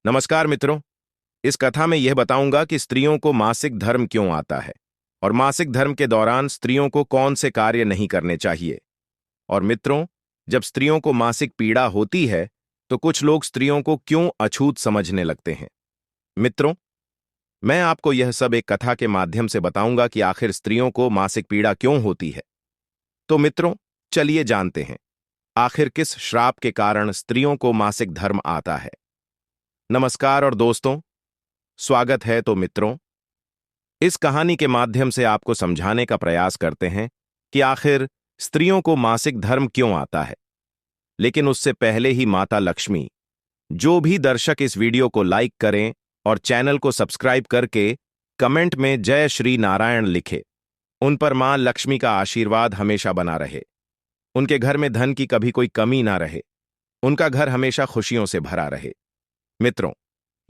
नमस्कार मित्रों। इस कथा में यह बताऊंगा कि स्त्रियों को मासिक धर्म क्यों आता है और मासिक धर्म के दौरान स्त्रियों को कौन से कार्य नहीं करने चाहिए। और मित्रों, जब स्त्रियों को मासिक पीड़ा होती है तो कुछ लोग स्त्रियों को क्यों अछूत समझने लगते हैं। मित्रों, मैं आपको यह सब एक कथा के माध्यम से बताऊंगा कि आखिर स्त्रियों को मासिक पीड़ा क्यों होती है। तो मित्रों, चलिए जानते हैं आखिर किस श्राप के कारण स्त्रियों को मासिक धर्म आता है। नमस्कार और दोस्तों, स्वागत है। तो मित्रों, इस कहानी के माध्यम से आपको समझाने का प्रयास करते हैं कि आखिर स्त्रियों को मासिक धर्म क्यों आता है। लेकिन उससे पहले ही माता लक्ष्मी, जो भी दर्शक इस वीडियो को लाइक करें और चैनल को सब्सक्राइब करके कमेंट में जय श्री नारायण लिखे, उन पर मां लक्ष्मी का आशीर्वाद हमेशा बना रहे, उनके घर में धन की कभी कोई कमी ना रहे, उनका घर हमेशा खुशियों से भरा रहे। मित्रों,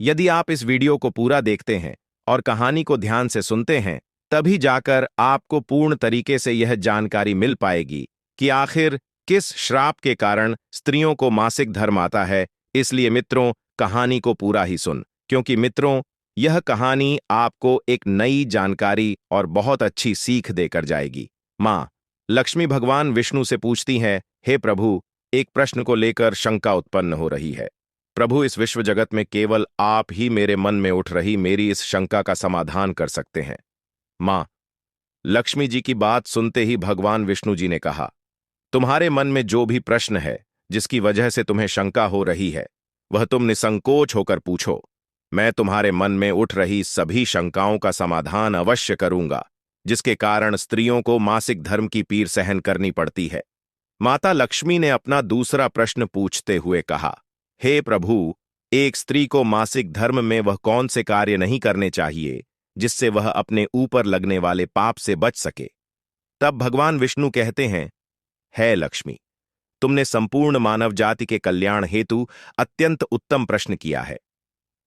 यदि आप इस वीडियो को पूरा देखते हैं और कहानी को ध्यान से सुनते हैं, तभी जाकर आपको पूर्ण तरीके से यह जानकारी मिल पाएगी कि आखिर किस श्राप के कारण स्त्रियों को मासिक धर्म आता है। इसलिए मित्रों, कहानी को पूरा ही सुन, क्योंकि मित्रों, यह कहानी आपको एक नई जानकारी और बहुत अच्छी सीख देकर जाएगी। मां लक्ष्मी भगवान विष्णु से पूछती हैं, हे प्रभु, एक प्रश्न को लेकर शंका उत्पन्न हो रही है। प्रभु, इस विश्व जगत में केवल आप ही मेरे मन में उठ रही मेरी इस शंका का समाधान कर सकते हैं। मां लक्ष्मी जी की बात सुनते ही भगवान विष्णु जी ने कहा, तुम्हारे मन में जो भी प्रश्न है, जिसकी वजह से तुम्हें शंका हो रही है, वह तुम निसंकोच होकर पूछो। मैं तुम्हारे मन में उठ रही सभी शंकाओं का समाधान अवश्य करूंगा, जिसके कारण स्त्रियों को मासिक धर्म की पीड़ सहन करनी पड़ती है। माता लक्ष्मी ने अपना दूसरा प्रश्न पूछते हुए कहा, हे प्रभु, एक स्त्री को मासिक धर्म में वह कौन से कार्य नहीं करने चाहिए जिससे वह अपने ऊपर लगने वाले पाप से बच सके। तब भगवान विष्णु कहते हैं, हे लक्ष्मी, तुमने संपूर्ण मानव जाति के कल्याण हेतु अत्यंत उत्तम प्रश्न किया है।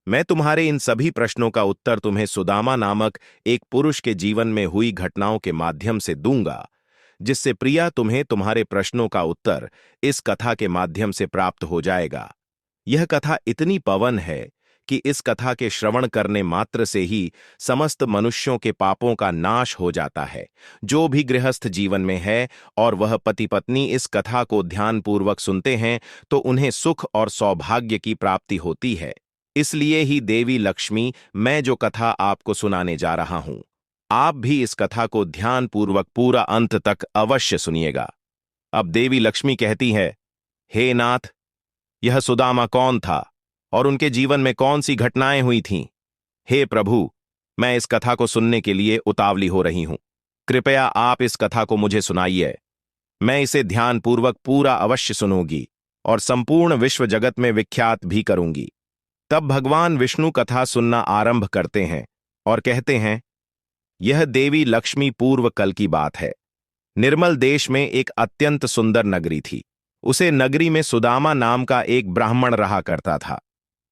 मैं तुम्हारे इन सभी प्रश्नों का उत्तर तुम्हें सुदामा नामक एक पुरुष के जीवन में हुई घटनाओं के माध्यम से दूंगा, जिससे प्रिया तुम्हें तुम्हारे प्रश्नों का उत्तर इस कथा के माध्यम से प्राप्त हो जाएगा। यह कथा इतनी पावन है कि इस कथा के श्रवण करने मात्र से ही समस्त मनुष्यों के पापों का नाश हो जाता है, जो भी गृहस्थ जीवन में है, और वह पति पत्नी इस कथा को ध्यानपूर्वक सुनते हैं तो उन्हें सुख और सौभाग्य की प्राप्ति होती है। इसलिए ही देवी लक्ष्मी, मैं जो कथा आपको सुनाने जा रहा हूं, आप भी इस कथा को ध्यानपूर्वक पूरा अंत तक अवश्य सुनिएगा। अब देवी लक्ष्मी कहती है, हे नाथ, यह सुदामा कौन था और उनके जीवन में कौन सी घटनाएं हुई थीं? हे प्रभु, मैं इस कथा को सुनने के लिए उतावली हो रही हूं। कृपया आप इस कथा को मुझे सुनाइए। मैं इसे ध्यानपूर्वक पूरा अवश्य सुनूंगी और संपूर्ण विश्व जगत में विख्यात भी करूंगी। तब भगवान विष्णु कथा सुनना आरंभ करते हैं और कहते हैं, यह देवी लक्ष्मी पूर्व कल की बात है। निर्मल देश में एक अत्यंत सुंदर नगरी थी। उसे नगरी में सुदामा नाम का एक ब्राह्मण रहा करता था।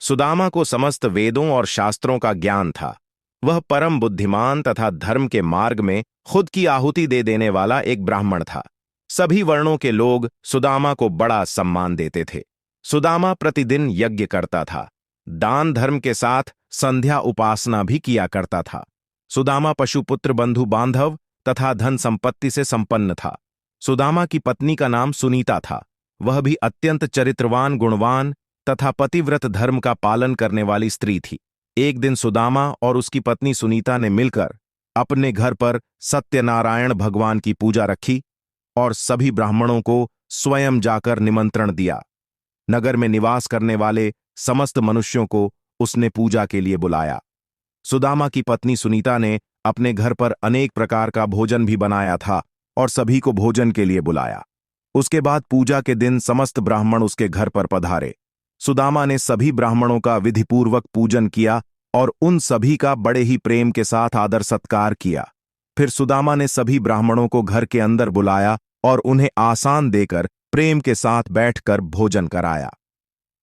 सुदामा को समस्त वेदों और शास्त्रों का ज्ञान था। वह परम बुद्धिमान तथा धर्म के मार्ग में खुद की आहुति दे देने वाला एक ब्राह्मण था। सभी वर्णों के लोग सुदामा को बड़ा सम्मान देते थे। सुदामा प्रतिदिन यज्ञ करता था, दान धर्म के साथ संध्या उपासना भी किया करता था। सुदामा पशुपुत्र बंधु बांधव तथा धन संपत्ति से संपन्न था। सुदामा की पत्नी का नाम सुनीता था। वह भी अत्यंत चरित्रवान, गुणवान तथा पतिव्रत धर्म का पालन करने वाली स्त्री थी। एक दिन सुदामा और उसकी पत्नी सुनीता ने मिलकर अपने घर पर सत्यनारायण भगवान की पूजा रखी और सभी ब्राह्मणों को स्वयं जाकर निमंत्रण दिया। नगर में निवास करने वाले समस्त मनुष्यों को उसने पूजा के लिए बुलाया। सुदामा की पत्नी सुनीता ने अपने घर पर अनेक प्रकार का भोजन भी बनाया था और सभी को भोजन के लिए बुलाया। उसके बाद पूजा के दिन समस्त ब्राह्मण उसके घर पर पधारे। सुदामा ने सभी ब्राह्मणों का विधिपूर्वक पूजन किया और उन सभी का बड़े ही प्रेम के साथ आदर सत्कार किया। फिर सुदामा ने सभी ब्राह्मणों को घर के अंदर बुलाया और उन्हें आसन देकर प्रेम के साथ बैठकर भोजन कराया।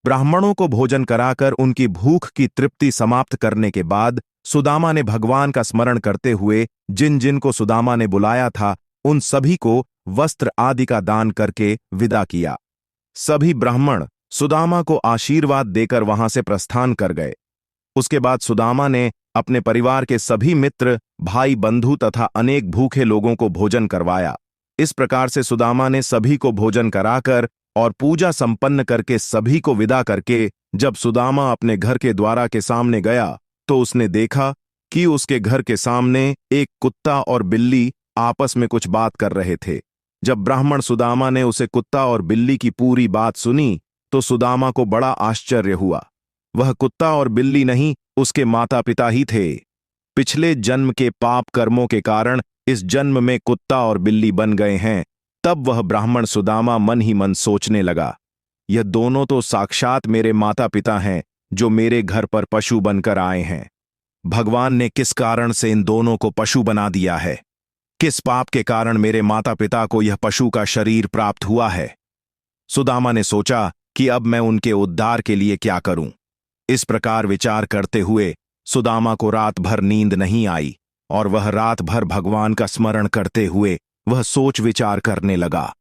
ब्राह्मणों को भोजन कराकर उनकी भूख की तृप्ति समाप्त करने के बाद सुदामा ने भगवान का स्मरण करते हुए जिन जिन को सुदामा ने बुलाया था, उन सभी को वस्त्र आदि का दान करके विदा किया। सभी ब्राह्मण सुदामा को आशीर्वाद देकर वहां से प्रस्थान कर गए। उसके बाद सुदामा ने अपने परिवार के सभी मित्र, भाई, बंधु तथा अनेक भूखे लोगों को भोजन करवाया। इस प्रकार से सुदामा ने सभी को भोजन कराकर और पूजा संपन्न करके सभी को विदा करके जब सुदामा अपने घर के द्वारा के सामने गया तो उसने देखा कि उसके घर के सामने एक कुत्ता और बिल्ली आपस में कुछ बात कर रहे थे। जब ब्राह्मण सुदामा ने उसे कुत्ता और बिल्ली की पूरी बात सुनी तो सुदामा को बड़ा आश्चर्य हुआ। वह कुत्ता और बिल्ली नहीं, उसके माता पिता ही थे। पिछले जन्म के पाप कर्मों के कारण इस जन्म में कुत्ता और बिल्ली बन गए हैं। तब वह ब्राह्मण सुदामा मन ही मन सोचने लगा, यह दोनों तो साक्षात मेरे माता पिता हैं जो मेरे घर पर पशु बनकर आए हैं। भगवान ने किस कारण से इन दोनों को पशु बना दिया है? किस पाप के कारण मेरे माता पिता को यह पशु का शरीर प्राप्त हुआ है? सुदामा ने सोचा कि अब मैं उनके उद्धार के लिए क्या करूं। इस प्रकार विचार करते हुए सुदामा को रात भर नींद नहीं आई और वह रात भर भगवान का स्मरण करते हुए वह सोच विचार करने लगा।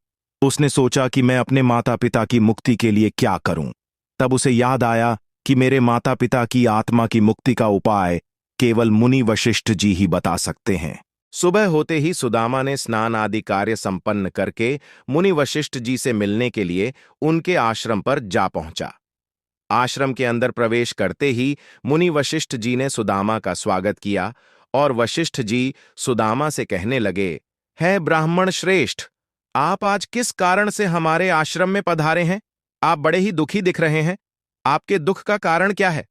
उसने सोचा कि मैं अपने माता पिता की मुक्ति के लिए क्या करूं। तब उसे याद आया कि मेरे माता पिता की आत्मा की मुक्ति का उपाय केवल मुनि वशिष्ठ जी ही बता सकते हैं। सुबह होते ही सुदामा ने स्नान आदि कार्य संपन्न करके मुनि वशिष्ठ जी से मिलने के लिए उनके आश्रम पर जा पहुंचा। आश्रम के अंदर प्रवेश करते ही मुनि वशिष्ठ जी ने सुदामा का स्वागत किया और वशिष्ठ जी सुदामा से कहने लगे, है ब्राह्मण श्रेष्ठ, आप आज किस कारण से हमारे आश्रम में पधारे हैं? आप बड़े ही दुखी दिख रहे हैं। आपके दुख का कारण क्या है?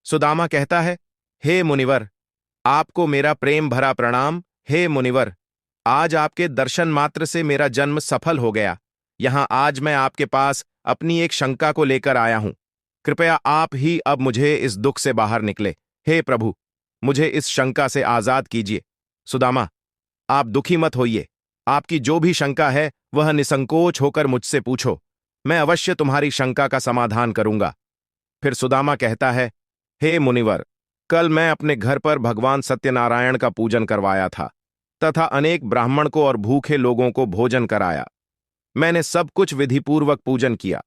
सुदामा कहता है, हे मुनिवर, आपको मेरा प्रेम भरा प्रणाम। हे मुनिवर, आज आपके दर्शन मात्र से मेरा जन्म सफल हो गया। यहां आज मैं आपके पास अपनी एक शंका को लेकर आया हूं। कृपया आप ही अब मुझे इस दुख से बाहर निकले। हे प्रभु, मुझे इस शंका से आजाद कीजिए। सुदामा, आप दुखी मत होइए। आपकी जो भी शंका है वह निसंकोच होकर मुझसे पूछो। मैं अवश्य तुम्हारी शंका का समाधान करूंगा। फिर सुदामा कहता है, हे मुनिवर, कल मैं अपने घर पर भगवान सत्यनारायण का पूजन करवाया था तथा अनेक ब्राह्मण को और भूखे लोगों को भोजन कराया। मैंने सब कुछ विधिपूर्वक पूजन किया।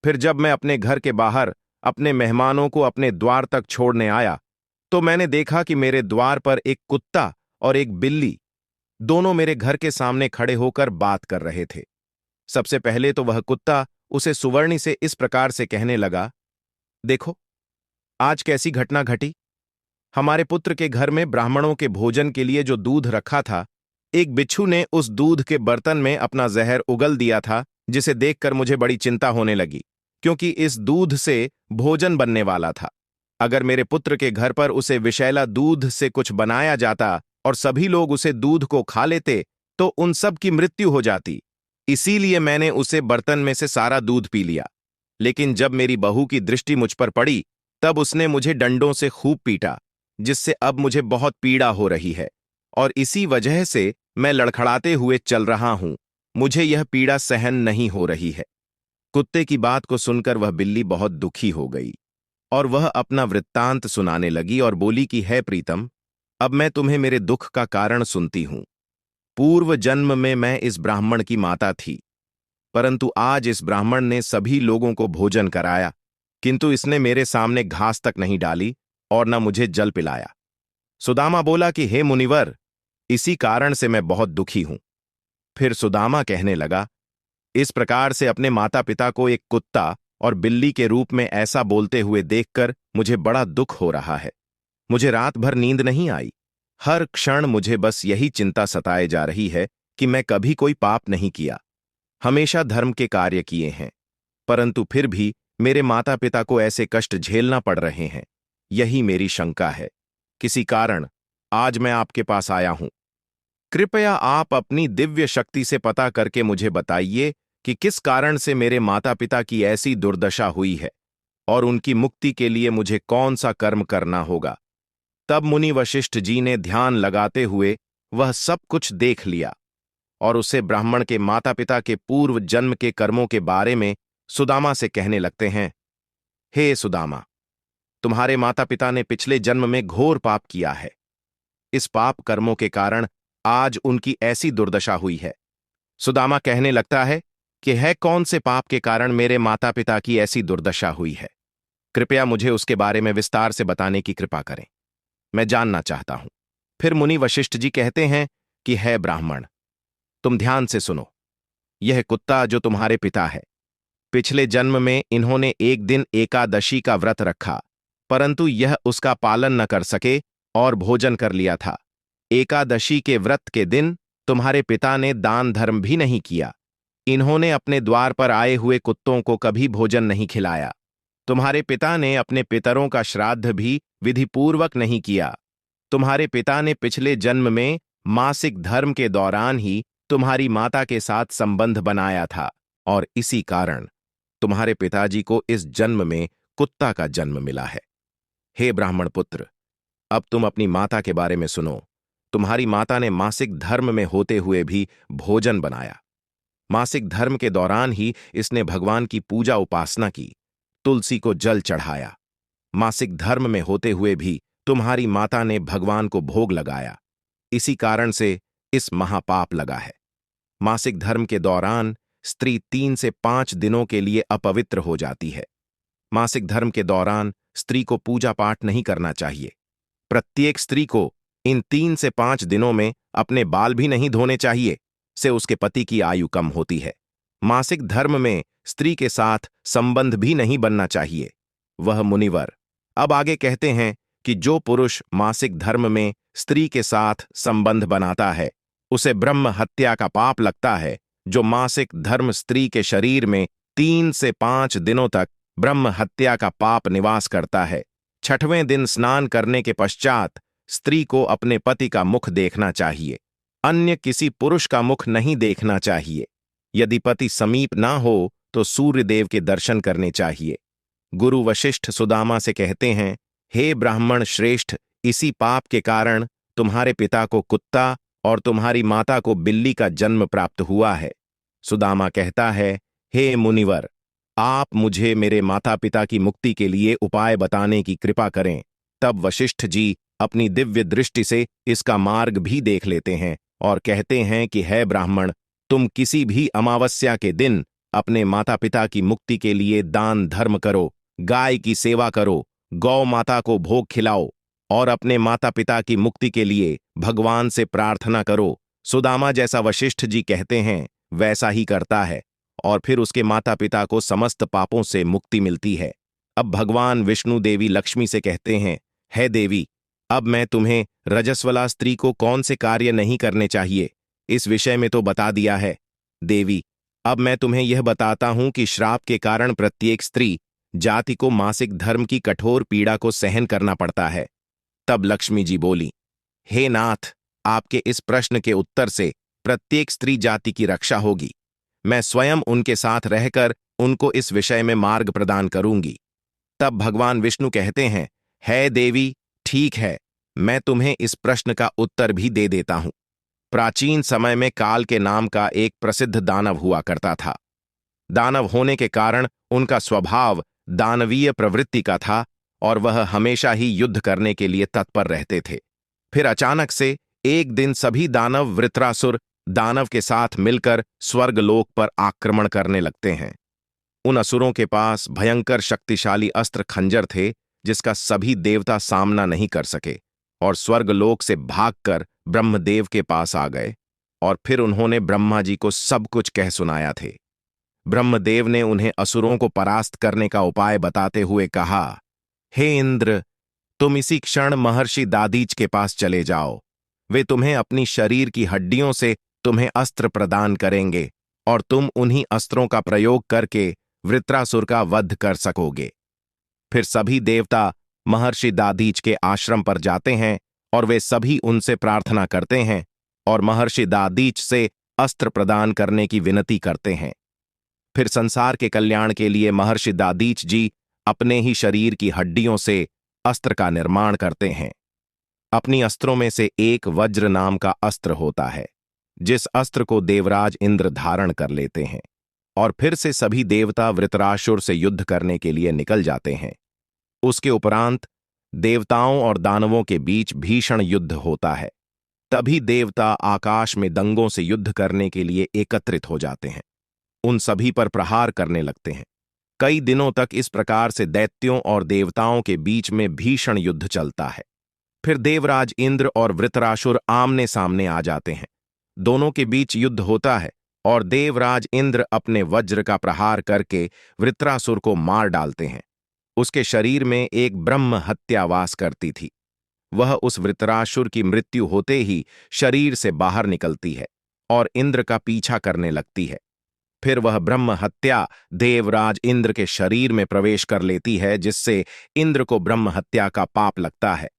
फिर जब मैं अपने घर के बाहर अपने मेहमानों को अपने द्वार तक छोड़ने आया तो मैंने देखा कि मेरे द्वार पर एक कुत्ता और एक बिल्ली दोनों मेरे घर के सामने खड़े होकर बात कर रहे थे। सबसे पहले तो वह कुत्ता उसे सुवर्णी से इस प्रकार से कहने लगा, देखो, आज कैसी घटना घटी। हमारे पुत्र के घर में ब्राह्मणों के भोजन के लिए जो दूध रखा था, एक बिच्छू ने उस दूध के बर्तन में अपना जहर उगल दिया था, जिसे देखकर मुझे बड़ी चिंता होने लगी, क्योंकि इस दूध से भोजन बनने वाला था। अगर मेरे पुत्र के घर पर उसे विषैला दूध से कुछ बनाया जाता और सभी लोग उसे दूध को खा लेते तो उन सब की मृत्यु हो जाती। इसीलिए मैंने उसे बर्तन में से सारा दूध पी लिया। लेकिन जब मेरी बहू की दृष्टि मुझ पर पड़ी तब उसने मुझे डंडों से खूब पीटा, जिससे अब मुझे बहुत पीड़ा हो रही है और इसी वजह से मैं लड़खड़ाते हुए चल रहा हूं। मुझे यह पीड़ा सहन नहीं हो रही है। कुत्ते की बात को सुनकर वह बिल्ली बहुत दुखी हो गई और वह अपना वृत्तांत सुनाने लगी और बोली कि है प्रीतम, अब मैं तुम्हें मेरे दुख का कारण सुनती हूं। पूर्व जन्म में मैं इस ब्राह्मण की माता थी, परंतु आज इस ब्राह्मण ने सभी लोगों को भोजन कराया, किंतु इसने मेरे सामने घास तक नहीं डाली और न मुझे जल पिलाया। सुदामा बोला कि हे मुनिवर, इसी कारण से मैं बहुत दुखी हूं। फिर सुदामा कहने लगा, इस प्रकार से अपने माता पिता को एक कुत्ता और बिल्ली के रूप में ऐसा बोलते हुए देखकर मुझे बड़ा दुख हो रहा है। मुझे रात भर नींद नहीं आई। हर क्षण मुझे बस यही चिंता सताए जा रही है कि मैं कभी कोई पाप नहीं किया, हमेशा धर्म के कार्य किए हैं, परंतु फिर भी मेरे माता पिता को ऐसे कष्ट झेलना पड़ रहे हैं। यही मेरी शंका है। किसी कारण आज मैं आपके पास आया हूं। कृपया आप अपनी दिव्य शक्ति से पता करके मुझे बताइए कि किस कारण से मेरे माता पिता की ऐसी दुर्दशा हुई है और उनकी मुक्ति के लिए मुझे कौन सा कर्म करना होगा। तब मुनि वशिष्ठ जी ने ध्यान लगाते हुए वह सब कुछ देख लिया और उसे ब्राह्मण के माता पिता के पूर्व जन्म के कर्मों के बारे में सुदामा से कहने लगते हैं, हे सुदामा, तुम्हारे माता पिता ने पिछले जन्म में घोर पाप किया है। इस पाप कर्मों के कारण आज उनकी ऐसी दुर्दशा हुई है। सुदामा कहने लगता है, कि है कौन से पाप के कारण मेरे माता पिता की ऐसी दुर्दशा हुई है। कृपया मुझे उसके बारे में विस्तार से बताने की कृपा करें, मैं जानना चाहता हूं। फिर मुनि वशिष्ठ जी कहते हैं कि है ब्राह्मण, तुम ध्यान से सुनो। यह कुत्ता जो तुम्हारे पिता है, पिछले जन्म में इन्होंने एक दिन एकादशी का व्रत रखा, परंतु यह उसका पालन न कर सके और भोजन कर लिया था। एकादशी के व्रत के दिन तुम्हारे पिता ने दान धर्म भी नहीं किया। इन्होंने अपने द्वार पर आए हुए कुत्तों को कभी भोजन नहीं खिलाया। तुम्हारे पिता ने अपने पितरों का श्राद्ध भी विधिपूर्वक नहीं किया। तुम्हारे पिता ने पिछले जन्म में मासिक धर्म के दौरान ही तुम्हारी माता के साथ संबंध बनाया था, और इसी कारण तुम्हारे पिताजी को इस जन्म में कुत्ता का जन्म मिला है। हे ब्राह्मण पुत्र, अब तुम अपनी माता के बारे में सुनो। तुम्हारी माता ने मासिक धर्म में होते हुए भी भोजन बनाया। मासिक धर्म के दौरान ही इसने भगवान की पूजा उपासना की, तुलसी को जल चढ़ाया। मासिक धर्म में होते हुए भी तुम्हारी माता ने भगवान को भोग लगाया। इसी कारण से इस महापाप लगा है। मासिक धर्म के दौरान स्त्री 3 से 5 दिनों के लिए अपवित्र हो जाती है। मासिक धर्म के दौरान स्त्री को पूजा पाठ नहीं करना चाहिए। प्रत्येक स्त्री को इन 3 से 5 दिनों में अपने बाल भी नहीं धोने चाहिए, से उसके पति की आयु कम होती है। मासिक धर्म में स्त्री के साथ संबंध भी नहीं बनना चाहिए। वह मुनिवर अब आगे कहते हैं कि जो पुरुष मासिक धर्म में स्त्री के साथ संबंध बनाता है, उसे ब्रह्म हत्या का पाप लगता है। जो मासिक धर्म स्त्री के शरीर में 3 से 5 दिनों तक ब्रह्म हत्या का पाप निवास करता है। 6वें दिन स्नान करने के पश्चात स्त्री को अपने पति का मुख देखना चाहिए, अन्य किसी पुरुष का मुख नहीं देखना चाहिए। यदि पति समीप ना हो तो सूर्यदेव के दर्शन करने चाहिए। गुरु वशिष्ठ सुदामा से कहते हैं, हे ब्राह्मण श्रेष्ठ, इसी पाप के कारण तुम्हारे पिता को कुत्ता और तुम्हारी माता को बिल्ली का जन्म प्राप्त हुआ है। सुदामा कहता है, हे मुनिवर, आप मुझे मेरे माता पिता की मुक्ति के लिए उपाय बताने की कृपा करें। तब वशिष्ठ जी अपनी दिव्य दृष्टि से इसका मार्ग भी देख लेते हैं और कहते हैं कि है ब्राह्मण, तुम किसी भी अमावस्या के दिन अपने माता पिता की मुक्ति के लिए दान धर्म करो, गाय की सेवा करो, गौ माता को भोग खिलाओ और अपने माता पिता की मुक्ति के लिए भगवान से प्रार्थना करो। सुदामा जैसा वशिष्ठ जी कहते हैं वैसा ही करता है, और फिर उसके माता पिता को समस्त पापों से मुक्ति मिलती है। अब भगवान विष्णु देवी लक्ष्मी से कहते हैं, हे देवी, अब मैं तुम्हें रजस्वला स्त्री को कौन से कार्य नहीं करने चाहिए, इस विषय में तो बता दिया है। देवी, अब मैं तुम्हें यह बताता हूं कि श्राप के कारण प्रत्येक स्त्री जाति को मासिक धर्म की कठोर पीड़ा को सहन करना पड़ता है। तब लक्ष्मी जी बोली, हे नाथ, आपके इस प्रश्न के उत्तर से प्रत्येक स्त्री जाति की रक्षा होगी। मैं स्वयं उनके साथ रहकर उनको इस विषय में मार्ग प्रदान करूंगी। तब भगवान विष्णु कहते हैं, है देवी, ठीक है, मैं तुम्हें इस प्रश्न का उत्तर भी दे देता हूं। प्राचीन समय में काल के नाम का एक प्रसिद्ध दानव हुआ करता था। दानव होने के कारण उनका स्वभाव दानवीय प्रवृत्ति का था और वह हमेशा ही युद्ध करने के लिए तत्पर रहते थे। फिर अचानक से एक दिन सभी दानव वृत्रासुर दानव के साथ मिलकर स्वर्गलोक पर आक्रमण करने लगते हैं। उन असुरों के पास भयंकर शक्तिशाली अस्त्र खंजर थे जिसका सभी देवता सामना नहीं कर सके, और स्वर्गलोक से भागकर ब्रह्मदेव के पास आ गए और फिर उन्होंने ब्रह्मा जी को सब कुछ कह सुनाया थे। ब्रह्मदेव ने उन्हें असुरों को परास्त करने का उपाय बताते हुए कहा, हे इंद्र, तुम इसी क्षण महर्षि दादीच के पास चले जाओ। वे तुम्हें अपनी शरीर की हड्डियों से तुम्हें अस्त्र प्रदान करेंगे और तुम उन्हीं अस्त्रों का प्रयोग करके वृत्रासुर का वध कर सकोगे। फिर सभी देवता महर्षि दादीच के आश्रम पर जाते हैं और वे सभी उनसे प्रार्थना करते हैं और महर्षि दादीच से अस्त्र प्रदान करने की विनती करते हैं। फिर संसार के कल्याण के लिए महर्षि दादीच जी अपने ही शरीर की हड्डियों से अस्त्र का निर्माण करते हैं। अपनी अस्त्रों में से एक वज्र नाम का अस्त्र होता है, जिस अस्त्र को देवराज इंद्र धारण कर लेते हैं, और फिर से सभी देवता वृत्रासुर से युद्ध करने के लिए निकल जाते हैं। उसके उपरांत देवताओं और दानवों के बीच भीषण युद्ध होता है। तभी देवता आकाश में दंगों से युद्ध करने के लिए एकत्रित हो जाते हैं। उन सभी पर प्रहार करने लगते हैं। कई दिनों तक इस प्रकार से दैत्यों और देवताओं के बीच में भीषण युद्ध चलता है। फिर देवराज इंद्र और वृत्रासुर आमने सामने आ जाते हैं। दोनों के बीच युद्ध होता है और देवराज इंद्र अपने वज्र का प्रहार करके वृत्रासुर को मार डालते हैं। उसके शरीर में एक ब्रह्म हत्या वास करती थी। वह उस वृत्रासुर की मृत्यु होते ही शरीर से बाहर निकलती है और इंद्र का पीछा करने लगती है। फिर वह ब्रह्म हत्या देवराज इंद्र के शरीर में प्रवेश कर लेती है, जिससे इंद्र को ब्रह्म हत्या का पाप लगता है।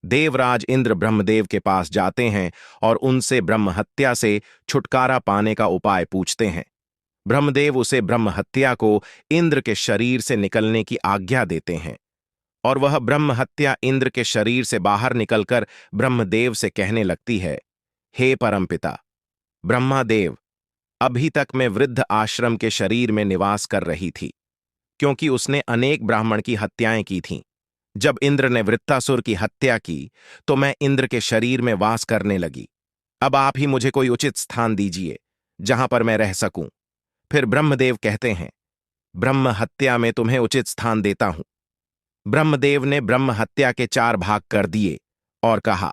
देवराज इंद्र ब्रह्मदेव के पास जाते हैं और उनसे ब्रह्म हत्या से छुटकारा पाने का उपाय पूछते हैं। ब्रह्मदेव उसे ब्रह्म हत्या को इंद्र के शरीर से निकलने की आज्ञा देते हैं और वह ब्रह्म हत्या इंद्र के शरीर से बाहर निकलकर ब्रह्मदेव से कहने लगती है, हे परमपिता ब्रह्मादेव, अभी तक मैं वृद्ध आश्रम के शरीर में निवास कर रही थी, क्योंकि उसने अनेक ब्राह्मण की हत्याएं की थीं। जब इंद्र ने वृत्तासुर की हत्या की तो मैं इंद्र के शरीर में वास करने लगी। अब आप ही मुझे कोई उचित स्थान दीजिए जहां पर मैं रह सकूं। फिर ब्रह्मदेव कहते हैं, ब्रह्म हत्या में तुम्हें उचित स्थान देता हूं। ब्रह्मदेव ने ब्रह्म हत्या के 4 भाग कर दिए और कहा,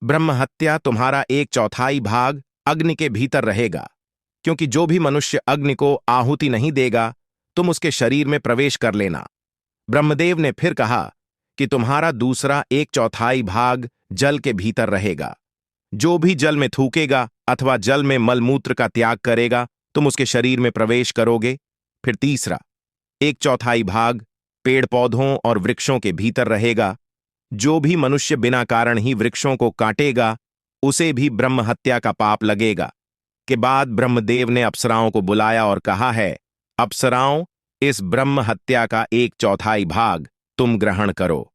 ब्रह्म हत्या तुम्हारा 1/4 भाग अग्नि के भीतर रहेगा, क्योंकि जो भी मनुष्य अग्नि को आहुति नहीं देगा तुम उसके शरीर में प्रवेश कर लेना। ब्रह्मदेव ने फिर कहा कि तुम्हारा दूसरा 1/4 भाग जल के भीतर रहेगा। जो भी जल में थूकेगा अथवा जल में मलमूत्र का त्याग करेगा तुम उसके शरीर में प्रवेश करोगे। फिर तीसरा 1/4 भाग पेड़ पौधों और वृक्षों के भीतर रहेगा। जो भी मनुष्य बिना कारण ही वृक्षों को काटेगा उसे भी ब्रह्म हत्या का पाप लगेगा। के बाद ब्रह्मदेव ने अप्सराओं को बुलाया और कहा है, अप्सराओं, इस ब्रह्म हत्या का 1/4 भाग तुम ग्रहण करो।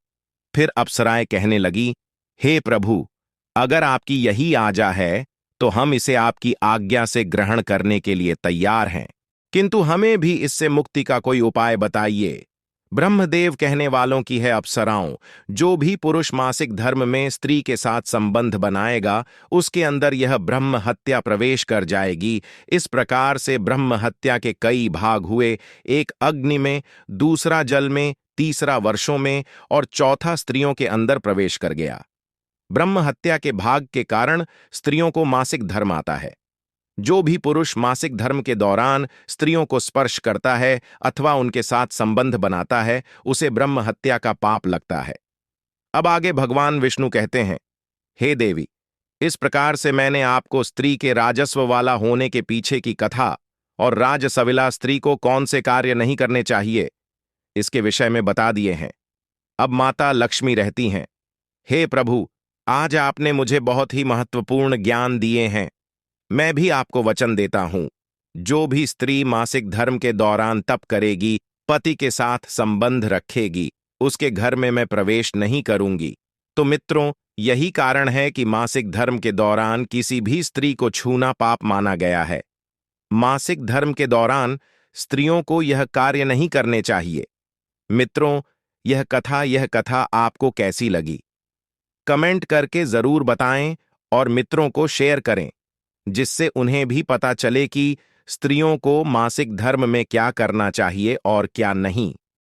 फिर अप्सराएं कहने लगी, हे प्रभु, अगर आपकी यही आज्ञा है तो हम इसे आपकी आज्ञा से ग्रहण करने के लिए तैयार हैं, किंतु हमें भी इससे मुक्ति का कोई उपाय बताइए। ब्रह्मदेव कहने वालों की है, अप्सराओं, जो भी पुरुष मासिक धर्म में स्त्री के साथ संबंध बनाएगा उसके अंदर यह ब्रह्म हत्या प्रवेश कर जाएगी। इस प्रकार से ब्रह्म हत्या के कई भाग हुए, एक अग्नि में, दूसरा जल में, तीसरा वर्षों में और चौथा स्त्रियों के अंदर प्रवेश कर गया। ब्रह्म हत्या के भाग के कारण स्त्रियों को मासिक धर्म आता है। जो भी पुरुष मासिक धर्म के दौरान स्त्रियों को स्पर्श करता है अथवा उनके साथ संबंध बनाता है उसे ब्रह्म हत्या का पाप लगता है। अब आगे भगवान विष्णु कहते हैं, हे देवी, इस प्रकार से मैंने आपको स्त्री के राजस्व वाला होने के पीछे की कथा और राजसविला स्त्री को कौन से कार्य नहीं करने चाहिए इसके विषय में बता दिए हैं। अब माता लक्ष्मी रहती हैं, हे प्रभु, आज आपने मुझे बहुत ही महत्वपूर्ण ज्ञान दिए हैं। मैं भी आपको वचन देता हूं, जो भी स्त्री मासिक धर्म के दौरान तप करेगी, पति के साथ संबंध रखेगी, उसके घर में मैं प्रवेश नहीं करूंगी। तो मित्रों, यही कारण है कि मासिक धर्म के दौरान किसी भी स्त्री को छूना पाप माना गया है। मासिक धर्म के दौरान स्त्रियों को यह कार्य नहीं करने चाहिए। मित्रों, यह कथा आपको कैसी लगी? कमेंट करके जरूर बताएं और मित्रों को शेयर करें, जिससे उन्हें भी पता चले कि स्त्रियों को मासिक धर्म में क्या करना चाहिए और क्या नहीं।